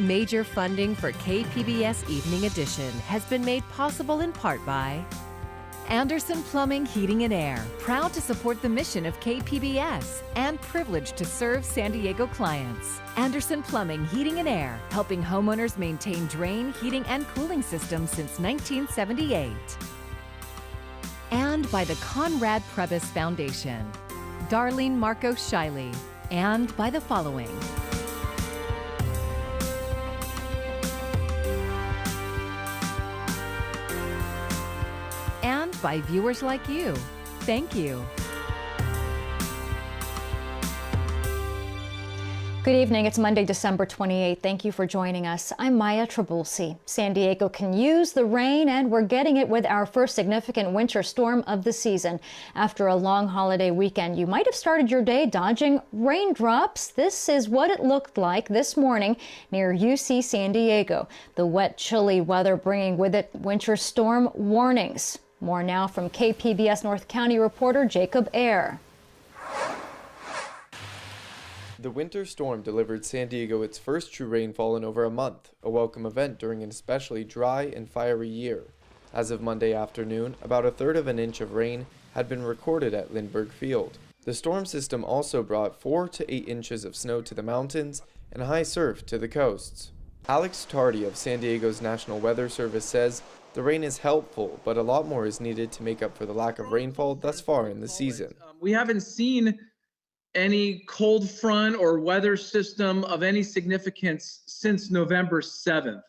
Major funding for KPBS Evening Edition has been made possible in part by Anderson Plumbing, Heating and Air, proud to support the mission of KPBS and privileged to serve San Diego clients. Anderson Plumbing, Heating and Air, helping homeowners maintain drain, heating, and cooling systems since 1978. And by the Conrad Prebys Foundation, Darlene Marco Shiley, and by the following. And by viewers like you. Thank you. Good evening. It's Monday, December 28th. Thank you for joining us. I'm Maya Trabulsi. San Diego can use the rain, and we're getting it with our first significant winter storm of the season. After a long holiday weekend, you might have started your day dodging raindrops. This is what it looked like this morning near UC San Diego. The wet, chilly weather bringing with it winter storm warnings. More now from KPBS North County reporter Jacob Ayer. The winter storm delivered San Diego its first true rainfall in over a month, a welcome event during an especially dry and fiery year. As of Monday afternoon, about a third of an inch of rain had been recorded at Lindbergh Field. The storm system also brought 4 to 8 inches of snow to the mountains and high surf to the coasts. Alex Tardy of San Diego's National Weather Service says the rain is helpful, but a lot more is needed to make up for the lack of rainfall thus far in the season. We haven't seen any cold front or weather system of any significance since November 7th.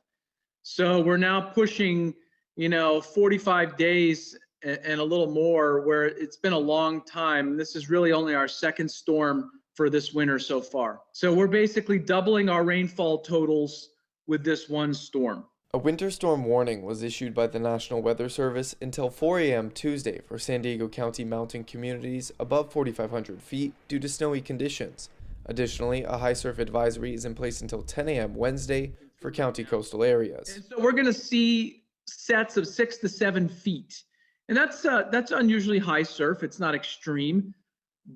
So we're now pushing, 45 days and a little more, where it's been a long time. This is really only our second storm for this winter so far. So we're basically doubling our rainfall totals with this one storm. A winter storm warning was issued by the National Weather Service until 4 a.m. Tuesday for San Diego County mountain communities above 4,500 feet due to snowy conditions. Additionally, a high surf advisory is in place until 10 a.m. Wednesday for county coastal areas. And so we're going to see sets of 6 to 7 feet. And that's unusually high surf. It's not extreme,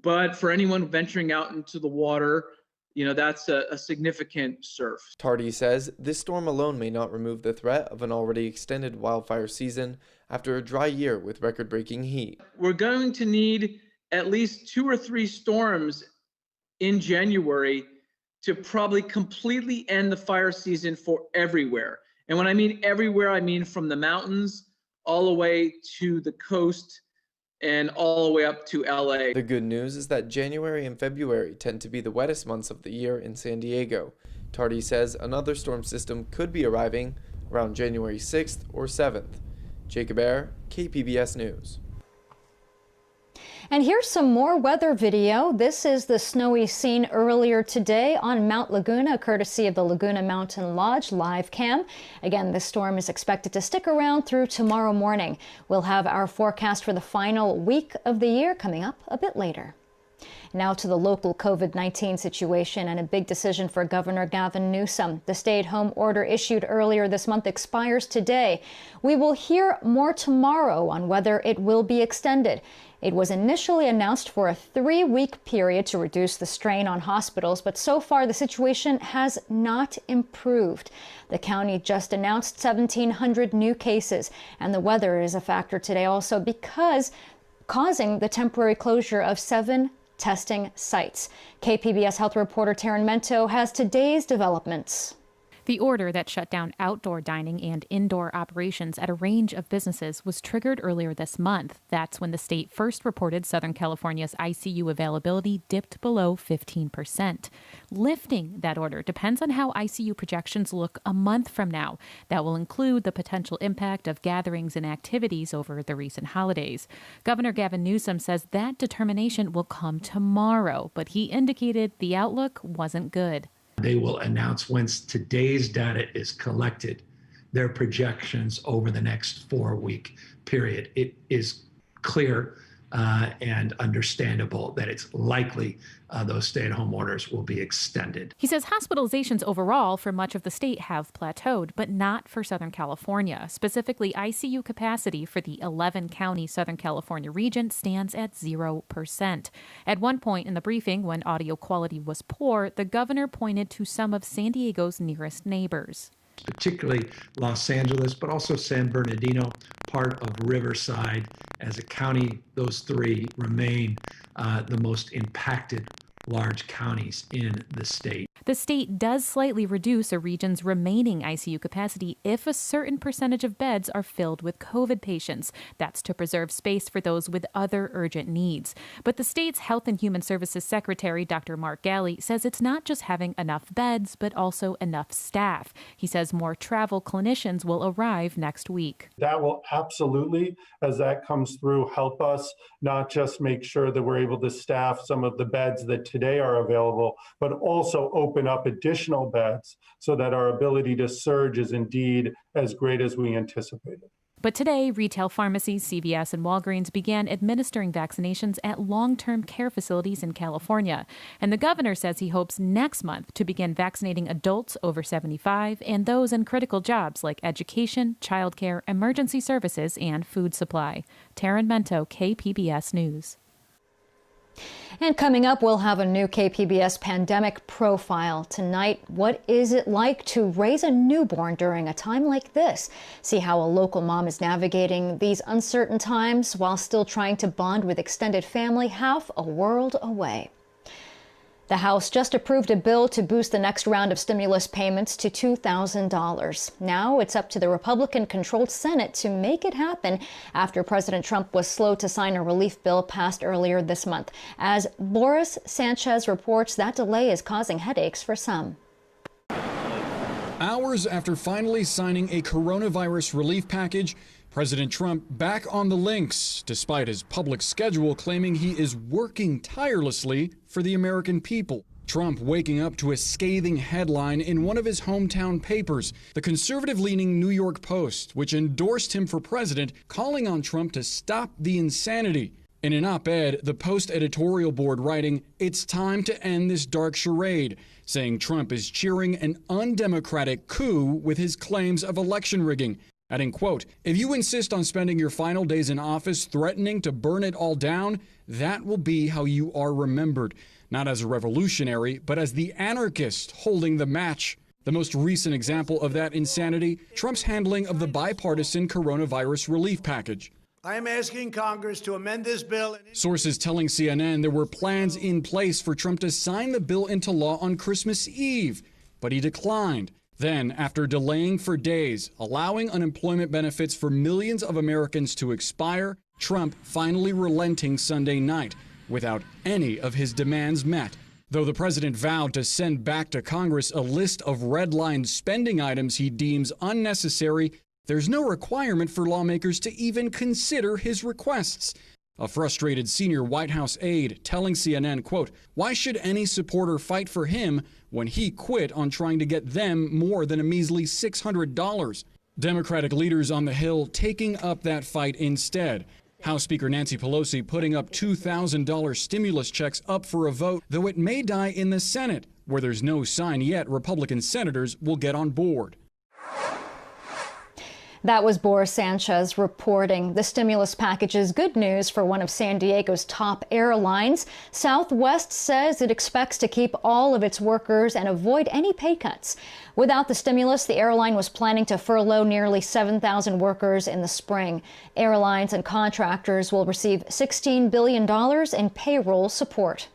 but for anyone venturing out into the water, that's a significant surf. Tardy says this storm alone may not remove the threat of an already extended wildfire season after a dry year with record-breaking heat. We're going to need at least 2 or 3 storms in January to probably completely end the fire season for everywhere. And when I mean everywhere, I mean from the mountains all the way to the coast and all the way up to LA. The good news is that January and February tend to be the wettest months of the year in San Diego. Tardy says another storm system could be arriving around January 6th or 7th. Jacob Ayer, KPBS News. And here's some more weather video. This is the snowy scene earlier today on Mount Laguna, courtesy of the Laguna Mountain Lodge live cam. Again, this storm is expected to stick around through tomorrow morning. We'll have our forecast for the final week of the year coming up a bit later. Now to the local COVID-19 situation and a big decision for Governor Gavin Newsom. The stay-at-home order issued earlier this month expires today. We will hear more tomorrow on whether it will be extended. It was initially announced for a 3-week period to reduce the strain on hospitals, but so far the situation has not improved. The county just announced 1,700 new cases, and the weather is a factor today also because causing the temporary closure of 7 testing sites. KPBS health reporter Taryn Mento has today's developments. The order that shut down outdoor dining and indoor operations at a range of businesses was triggered earlier this month. That's when the state first reported Southern California's ICU availability dipped below 15%. Lifting that order depends on how ICU projections look a month from now. That will include the potential impact of gatherings and activities over the recent holidays. Governor Gavin Newsom says that determination will come tomorrow, but he indicated the outlook wasn't good. They will announce once today's data is collected, their projections over the next 4-week period. It is clear and understandable that it's likely those stay-at-home orders will be extended. He says hospitalizations overall for much of the state have plateaued, but not for Southern California. Specifically, ICU capacity for the 11-county Southern California region stands at 0%. At one point in the briefing, when audio quality was poor, the governor pointed to some of San Diego's nearest neighbors, particularly Los Angeles, but also San Bernardino, part of Riverside. As a county, those three remain the most impacted large counties in the state. The state does slightly reduce a region's remaining ICU capacity if a certain percentage of beds are filled with COVID patients. That's to preserve space for those with other urgent needs. But the state's Health and Human Services Secretary, Dr. Mark Galley, says it's not just having enough beds, but also enough staff. He says more travel clinicians will arrive next week. That will absolutely, as that comes through, help us not just make sure that we're able to staff some of the beds that today are available, but also open up additional beds so that our ability to surge is indeed as great as we anticipated. But today, retail pharmacies, CVS, and Walgreens began administering vaccinations at long-term care facilities in California. And the governor says he hopes next month to begin vaccinating adults over 75 and those in critical jobs like education, childcare, emergency services, and food supply. Taryn Mento, KPBS News. And coming up, we'll have a new KPBS pandemic profile. Tonight, what is it like to raise a newborn during a time like this? See how a local mom is navigating these uncertain times while still trying to bond with extended family half a world away. The House just approved a bill to boost the next round of stimulus payments to $2,000. Now it's up to the Republican-controlled Senate to make it happen after President Trump was slow to sign a relief bill passed earlier this month. As Boris Sanchez reports, that delay is causing headaches for some. Hours after finally signing a coronavirus relief package, President Trump back on the links, despite his public schedule claiming he is working tirelessly for the American people. Trump waking up to a scathing headline in one of his hometown papers, the conservative-leaning New York Post, which endorsed him for president, calling on Trump to stop the insanity. In an op-ed, the Post editorial board writing, "It's time to end this dark charade," saying Trump is cheering an undemocratic coup with his claims of election rigging. Adding, quote, "If you insist on spending your final days in office threatening to burn it all down, that will be how you are remembered. Not as a revolutionary, but as the anarchist holding the match." The most recent example of that insanity, Trump's handling of the bipartisan coronavirus relief package. I am asking Congress to amend this bill. Sources telling CNN there were plans in place for Trump to sign the bill into law on Christmas Eve, but he declined. Then, after delaying for days, allowing unemployment benefits for millions of Americans to expire, Trump finally relenting Sunday night without any of his demands met. Though the president vowed to send back to Congress a list of redlined spending items he deems unnecessary, there's no requirement for lawmakers to even consider his requests. A frustrated senior White House aide telling CNN, quote, "Why should any supporter fight for him when he quit on trying to get them more than a measly $600? Democratic leaders on the Hill taking up that fight instead. House Speaker Nancy Pelosi putting up $2,000 stimulus checks up for a vote, though it may die in the Senate, where there's no sign yet Republican senators will get on board. That was Boris Sanchez reporting. The stimulus package is good news for one of San Diego's top airlines. Southwest says it expects to keep all of its workers and avoid any pay cuts. Without the stimulus, the airline was planning to furlough nearly 7,000 workers in the spring. Airlines and contractors will receive $16 billion in payroll support.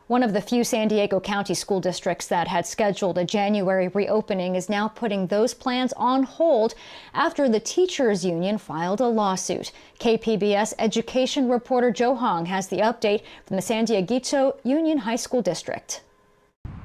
One of the few San Diego County school districts that had scheduled a January reopening is now putting those plans on hold after the teachers union filed a lawsuit. KPBS education reporter Joe Hong has the update from the San Dieguito Union High School District.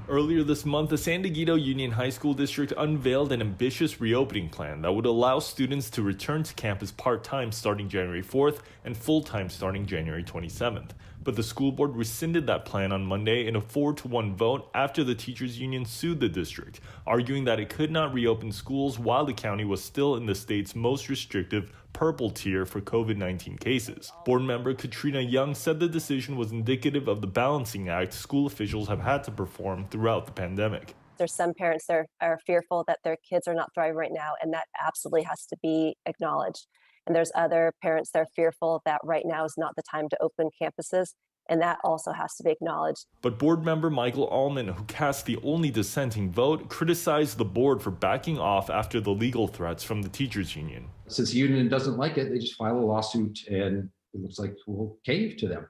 Earlier this month, the San Dieguito Union High School District unveiled an ambitious reopening plan that would allow students to return to campus part-time starting January 4th and full-time starting January 27th. but the school board rescinded that plan on Monday in a 4-1 vote after the teachers union sued the district, arguing that it could not reopen schools while the county was still in the state's most restrictive purple tier for COVID-19 cases. Board member Katrina Young said the decision was indicative of the balancing act school officials have had to perform throughout the pandemic. There's some parents that are fearful that their kids are not thriving right now, and that absolutely has to be acknowledged. And there's other parents that are fearful that right now is not the time to open campuses, and that also has to be acknowledged. But board member Michael Allman, who cast the only dissenting vote, criticized the board for backing off after the legal threats from the teachers union. Since the union doesn't like it, they just file a lawsuit, and it looks like we'll cave to them.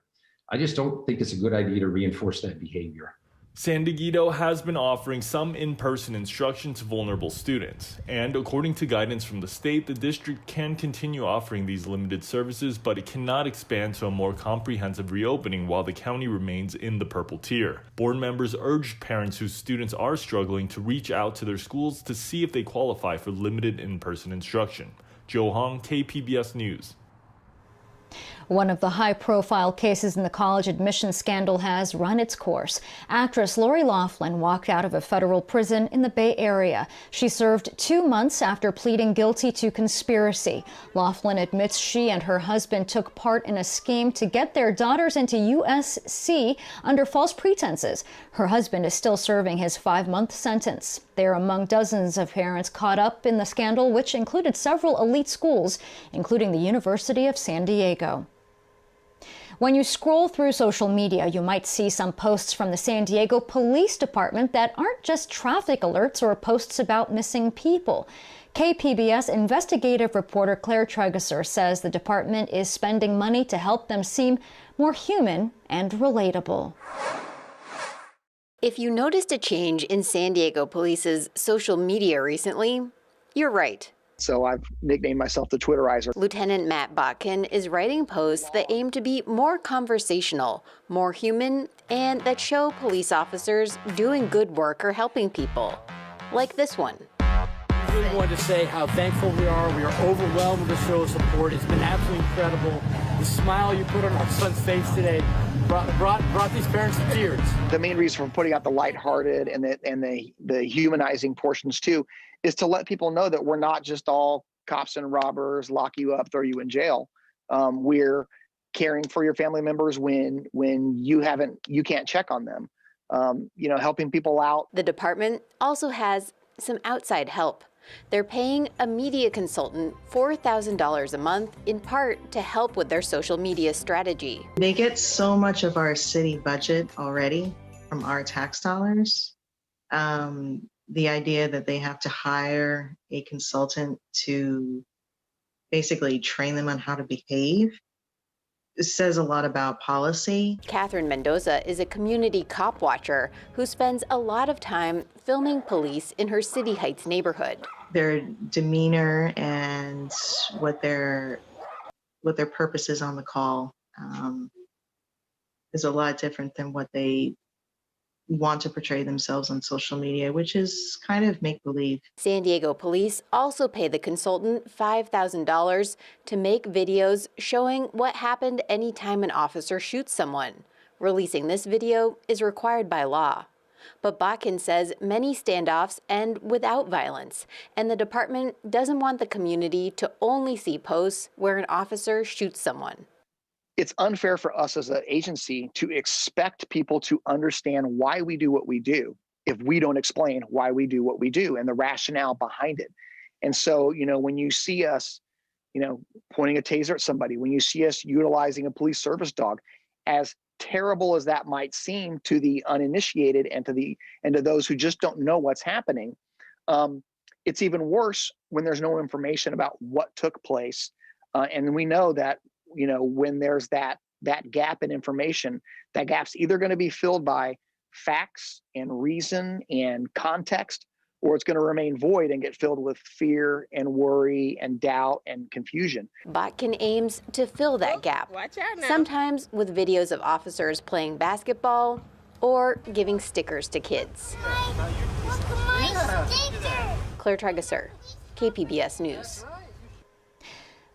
I just don't think it's a good idea to reinforce that behavior. San Diego has been offering some in-person instruction to vulnerable students, and according to guidance from the state, the district can continue offering these limited services, but it cannot expand to a more comprehensive reopening while the county remains in the purple tier. Board members urged parents whose students are struggling to reach out to their schools to see if they qualify for limited in-person instruction. Joe Hong, KPBS News. One of the high-profile cases in the college admission scandal has run its course. Actress Lori Loughlin walked out of a federal prison in the Bay Area. She served 2 months after pleading guilty to conspiracy. Loughlin admits she and her husband took part in a scheme to get their daughters into USC under false pretenses. Her husband is still serving his 5-month sentence. They are among dozens of parents caught up in the scandal, which included several elite schools, including the University of San Diego. When you scroll through social media, you might see some posts from the San Diego Police Department that aren't just traffic alerts or posts about missing people. KPBS investigative reporter Claire Tregesser says the department is spending money to help them seem more human and relatable. If you noticed a change in San Diego Police's social media recently, you're right. So I've nicknamed myself the Twitterizer. Lieutenant Matt Botkin is writing posts that aim to be more conversational, more human, and that show police officers doing good work or helping people. Like this one. I really wanted to say how thankful we are. We are overwhelmed with the show of support. It's been absolutely incredible. The smile you put on our son's face today brought these parents to tears. The main reason for putting out the lighthearted and the humanizing portions too is to let people know that we're not just all cops and robbers, lock you up, throw you in jail. We're caring for your family members when you can't check on them. Helping people out. The department also has some outside help. They're paying a media consultant $4,000 a month, in part to help with their social media strategy. They get so much of our city budget already from our tax dollars. The idea that they have to hire a consultant to basically train them on how to behave, it says a lot about policy. Catherine Mendoza is a community cop watcher who spends a lot of time filming police in her City Heights neighborhood. Their demeanor and what their purpose is on the call is a lot different than what they want to portray themselves on social media, which is kind of make-believe. San Diego police also pay the consultant $5,000 to make videos showing what happened anytime an officer shoots someone. Releasing this video is required by law. But Botkin says many standoffs end without violence, and the department doesn't want the community to only see posts where an officer shoots someone. It's unfair for us as an agency to expect people to understand why we do what we do if we don't explain why we do what we do and the rationale behind it. And so, when you see us, pointing a taser at somebody, when you see us utilizing a police service dog, as terrible as that might seem to the uninitiated and to those who just don't know what's happening, it's even worse when there's no information about what took place. And we know that when there's that gap in information, that gap's either going to be filled by facts and reason and context, or it's going to remain void and get filled with fear and worry and doubt and confusion. Botkin aims to fill that gap, sometimes with videos of officers playing basketball or giving stickers to kids. Claire Tregesser, KPBS News.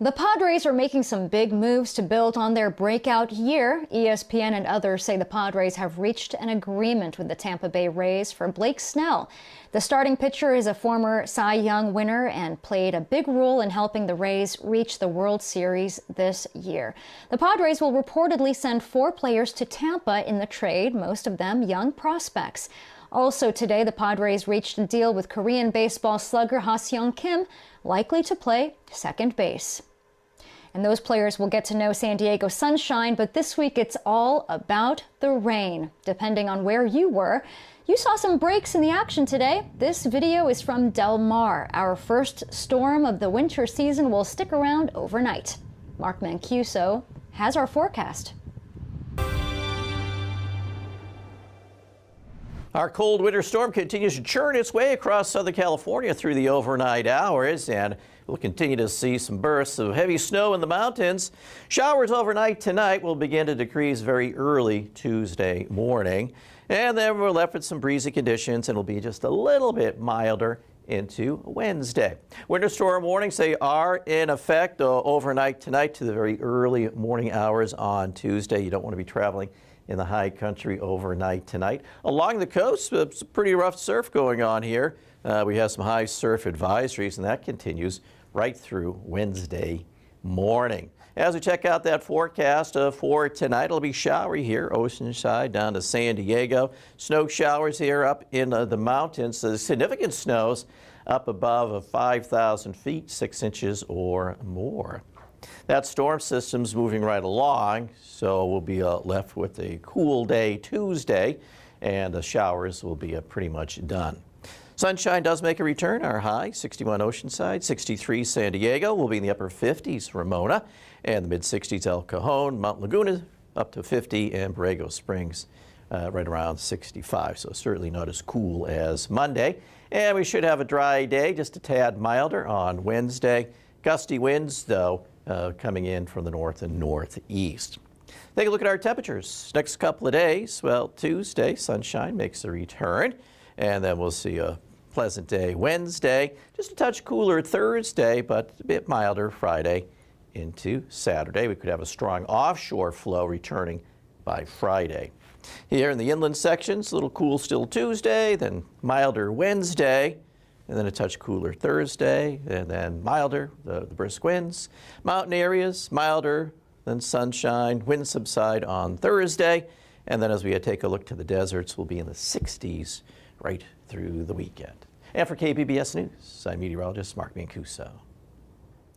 The Padres are making some big moves to build on their breakout year. ESPN and others say the Padres have reached an agreement with the Tampa Bay Rays for Blake Snell. The starting pitcher is a former Cy Young winner and played a big role in helping the Rays reach the World Series this year. The Padres will reportedly send 4 players to Tampa in the trade, most of them young prospects. Also today, the Padres reached a deal with Korean baseball slugger Ha-seong Kim, likely to play second base. And those players will get to know San Diego sunshine, but this week it's all about the rain. Depending on where you were, you saw some breaks in the action today. This video is from Del Mar. Our first storm of the winter season will stick around overnight. Mark Mancuso has our forecast. Our cold winter storm continues to churn its way across Southern California through the overnight hours, and we'll continue to see some bursts of heavy snow in the mountains. Showers overnight tonight will begin to decrease very early Tuesday morning, and then we're left with some breezy conditions, and it'll be just a little bit milder into Wednesday. Winter storm warnings, they are in effect overnight tonight to the very early morning hours on Tuesday. You don't want to be traveling in the high country overnight tonight. Along the coast, it's a pretty rough surf going on here. We have some high surf advisories, and that continues right through Wednesday morning. As we check out that forecast for tonight, it'll be showery here, Oceanside down to San Diego. Snow showers here up in the mountains. Significant snows up above 5,000 feet, 6 inches or more. That storm system's moving right along, so we'll be left with a cool day Tuesday, and the showers will be pretty much done. Sunshine does make a return. Our high, 61 Oceanside, 63 San Diego. We'll be in the upper 50s, Ramona, and the mid-60s, El Cajon. Mount Laguna up to 50, and Borrego Springs right around 65, so certainly not as cool as Monday. And we should have a dry day, just a tad milder on Wednesday. Gusty winds, though, coming in from the north and northeast. Take a look at our temperatures. Next couple of days, well, Tuesday, sunshine makes a return, and then we'll see a pleasant day Wednesday. Just a touch cooler Thursday, but a bit milder Friday into Saturday. We could have a strong offshore flow returning by Friday. Here in the inland sections, a little cool still Tuesday, then milder Wednesday, and then a touch cooler Thursday, and then milder, the brisk winds. Mountain areas, milder, then sunshine. Winds subside on Thursday, and then as we take a look to the deserts, we'll be in the 60s right through the weekend. And for KPBS News, I'm meteorologist Mark Mancuso.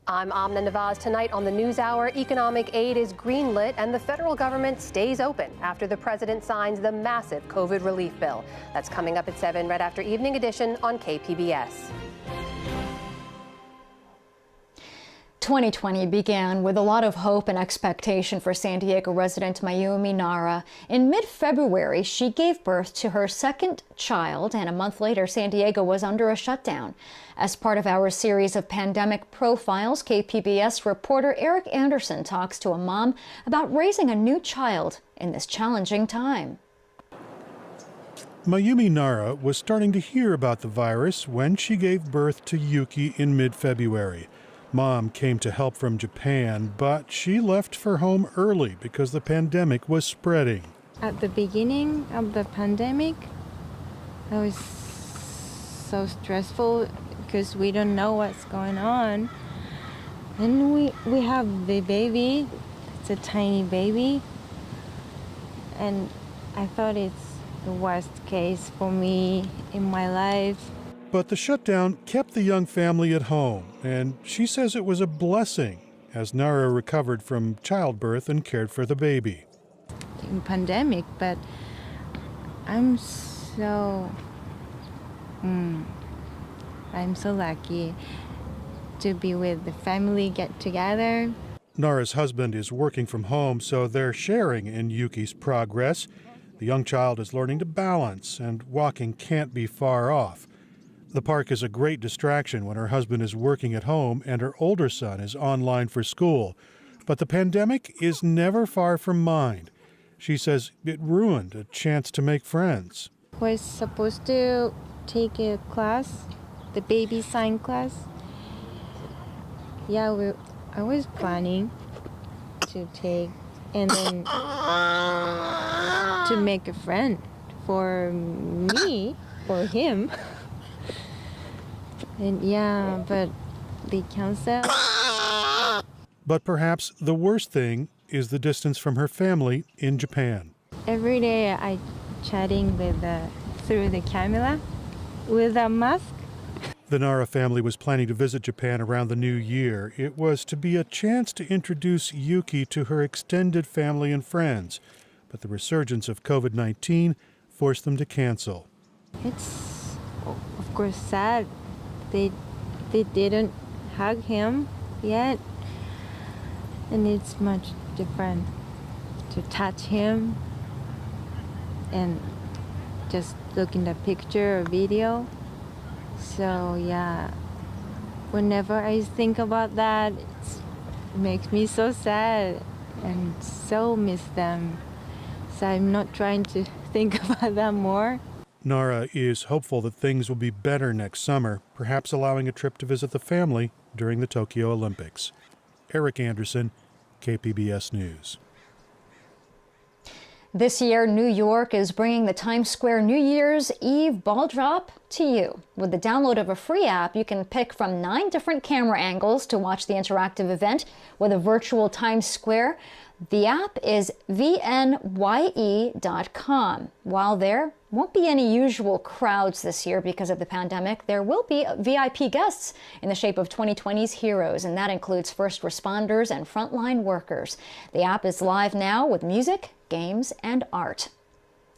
I'm Amna Nawaz. Tonight on the NewsHour, economic aid is greenlit and the federal government stays open after the president signs the massive COVID relief bill. That's coming up at 7 right after Evening Edition on KPBS. 2020 began with a lot of hope and expectation for San Diego resident Mayumi Nara. In mid-February, she gave birth to her second child, and a month later, San Diego was under a shutdown. As part of our series of pandemic profiles, KPBS reporter Eric Anderson talks to a mom about raising a new child in this challenging time. Mayumi Nara was starting to hear about the virus when she gave birth to Yuki in mid-February. Mom came to help from Japan, but she left for home early because the pandemic was spreading. At the beginning of the pandemic, it was so stressful because we don't know what's going on. And we have the baby. It's a tiny baby. And I thought it's the worst case for me in my life. But the shutdown kept the young family at home, and she says it was a blessing as Nara recovered from childbirth and cared for the baby. In pandemic, but I'm so lucky to be with the family, get together. Nara's husband is working from home, so they're sharing in Yuki's progress. The young child is learning to balance, and walking can't be far off. The park is a great distraction when her husband is working at home and her older son is online for school. But the pandemic is never far from mind. She says it ruined a chance to make friends. I was supposed to take a class, the baby sign class. Yeah, I was planning to take and then to make a friend for me, for him. And yeah, but they canceled. But perhaps the worst thing is the distance from her family in Japan. Every day I chatting with through the camera with a mask. The Nara family was planning to visit Japan around the new year. It was to be a chance to introduce Yuki to her extended family and friends. But the resurgence of COVID-19 forced them to cancel. It's, of course, sad. They didn't hug him yet. And it's much different to touch him and just look in the picture or video. So yeah, whenever I think about that, it makes me so sad and so miss them. So I'm not trying to think about that more. Nara is hopeful that things will be better next summer, perhaps allowing a trip to visit the family during the Tokyo Olympics. Eric Anderson, KPBS News. This year, New York is bringing the Times Square New Year's Eve ball drop to you. With the download of a free app, you can pick from 9 different camera angles to watch the interactive event with a virtual Times Square. The app is vnye.com. While there won't be any usual crowds this year because of the pandemic, there will be VIP guests in the shape of 2020's heroes, and that includes first responders and frontline workers. The app is live now with music, games, and art.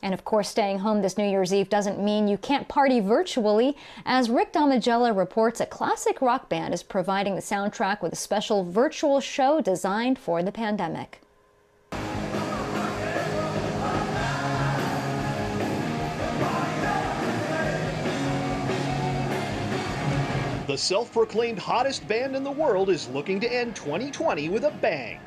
And of course, staying home this New Year's Eve doesn't mean you can't party virtually. As Rick Damigella reports, a classic rock band is providing the soundtrack with a special virtual show designed for the pandemic. The self-proclaimed hottest band in the world is looking to end 2020 with a bang.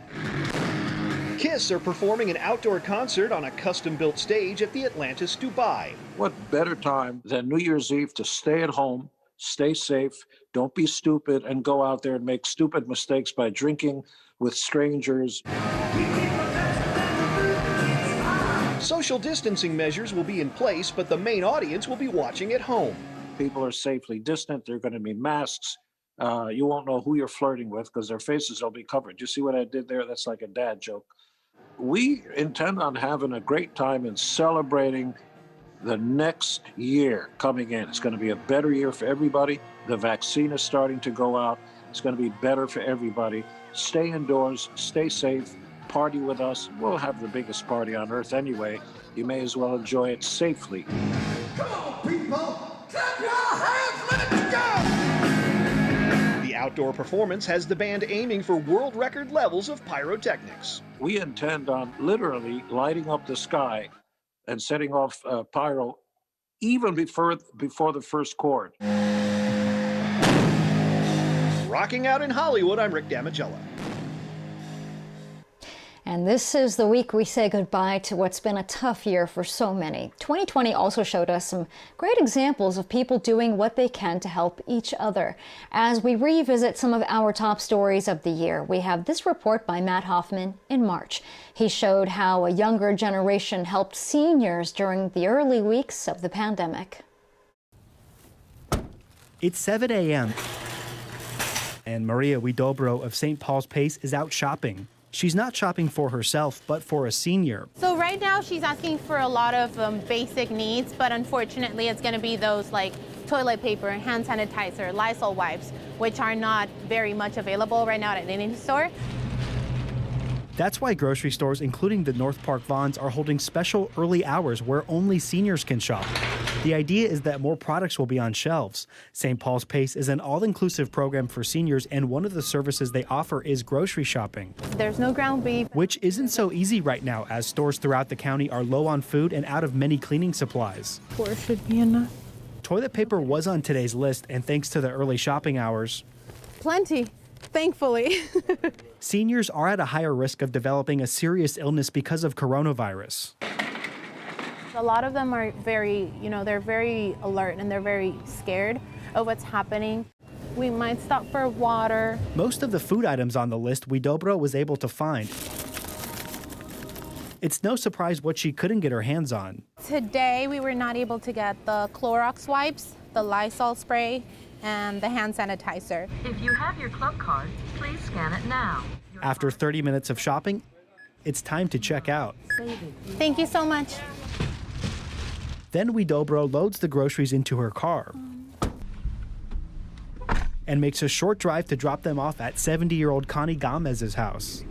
Kiss are performing an outdoor concert on a custom-built stage at the Atlantis Dubai. What better time than New Year's Eve to stay at home, stay safe, don't be stupid, and go out there and make stupid mistakes by drinking with strangers. Social distancing measures will be in place, but the main audience will be watching at home. People are safely distant. There are going to be masks. You won't know who you're flirting with because their faces will be covered. You see what I did there? That's like a dad joke. We intend on having a great time and celebrating the next year coming in. It's going to be a better year for everybody. The vaccine is starting to go out. It's going to be better for everybody. Stay indoors, stay safe, party with us. We'll have the biggest party on earth anyway. You may as well enjoy it safely. Come on, people! Clap your hands, let it go! The outdoor performance has the band aiming for world record levels of pyrotechnics. We intend on literally lighting up the sky and setting off pyro even before the first chord. Rocking out in Hollywood, I'm Rick Damigella. And this is the week we say goodbye to what's been a tough year for so many. 2020 also showed us some great examples of people doing what they can to help each other. As we revisit some of our top stories of the year, we have this report by Matt Hoffman in March. He showed how a younger generation helped seniors during the early weeks of the pandemic. It's 7 a.m. and Maria Widobro of St. Paul's Pace is out shopping. She's not shopping for herself, but for a senior. So right now she's asking for a lot of basic needs, but unfortunately it's going to be those like toilet paper, hand sanitizer, Lysol wipes, which are not very much available right now at any store. That's why grocery stores, including the North Park Vons, are holding special early hours where only seniors can shop. The idea is that more products will be on shelves. St. Paul's Pace is an all-inclusive program for seniors, and one of the services they offer is grocery shopping. There's no ground beef. Which isn't so easy right now, as stores throughout the county are low on food and out of many cleaning supplies. 4 should be enough. Toilet paper was on today's list, and thanks to the early shopping hours, Plenty, thankfully. Seniors are at a higher risk of developing a serious illness because of coronavirus. A lot of them are very, they're very alert and they're very scared of what's happening. We might stop for water. Most of the food items on the list Huidobro was able to find. It's no surprise what she couldn't get her hands on. Today, we were not able to get the Clorox wipes, the Lysol spray, and the hand sanitizer. If you have your club card, please scan it now. After 30 minutes of shopping, it's time to check out. Thank you so much. Then Huidobro loads the groceries into her car and makes a short drive to drop them off at 70-year-old Connie Gomez's house.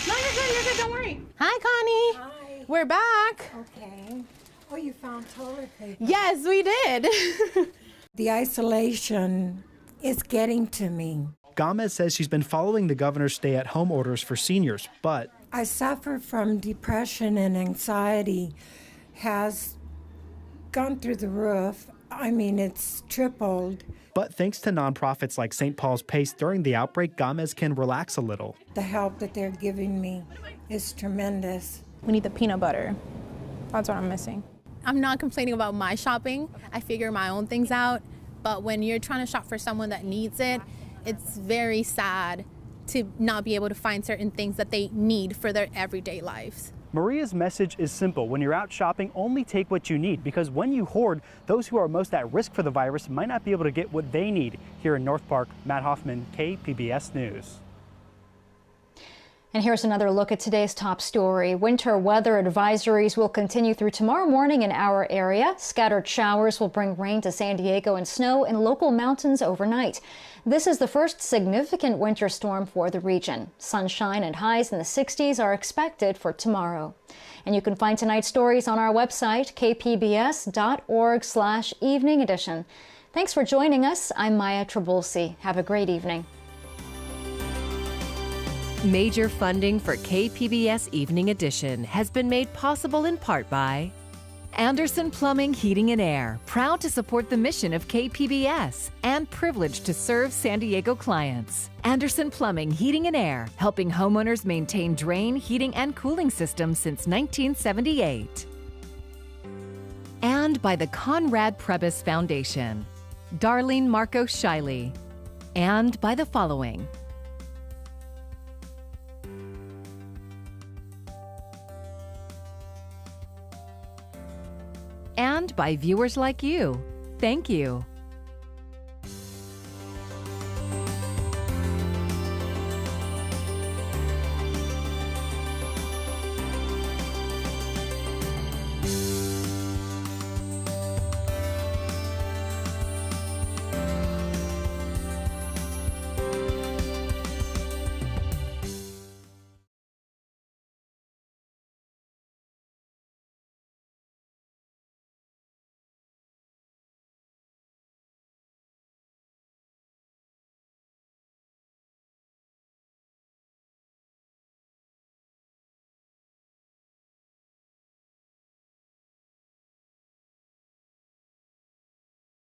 No, you're good, don't worry. Hi, Connie. Hi. We're back. Okay. Oh, you found toilet paper. Yes, we did. The isolation is getting to me. Gomez says she's been following the governor's stay-at-home orders for seniors, but I suffer from depression, and anxiety has gone through the roof. I mean, it's tripled. But thanks to nonprofits like St. Paul's Pace during the outbreak, Gomez can relax a little. The help that they're giving me is tremendous. We need the peanut butter. That's what I'm missing. I'm not complaining about my shopping. I figure my own things out. But when you're trying to shop for someone that needs it, it's very sad to not be able to find certain things that they need for their everyday lives. Maria's message is simple. When you're out shopping, only take what you need, because when you hoard, those who are most at risk for the virus might not be able to get what they need. Here in North Park, Matt Hoffman, KPBS News. And here's another look at today's top story. Winter weather advisories will continue through tomorrow morning in our area. Scattered showers will bring rain to San Diego and snow in local mountains overnight. This is the first significant winter storm for the region. Sunshine and highs in the 60s are expected for tomorrow. And you can find tonight's stories on our website, kpbs.org/evening edition. Thanks for joining us. I'm Maya Trabulsi. Have a great evening. Major funding for KPBS Evening Edition has been made possible in part by Anderson Plumbing, Heating and Air, proud to support the mission of KPBS and privileged to serve San Diego clients. Anderson Plumbing, Heating and Air, helping homeowners maintain drain, heating, and cooling systems since 1978. And by the Conrad Prebys Foundation, Darlene Marcos Shiley. And by the following: and by viewers like you. Thank you.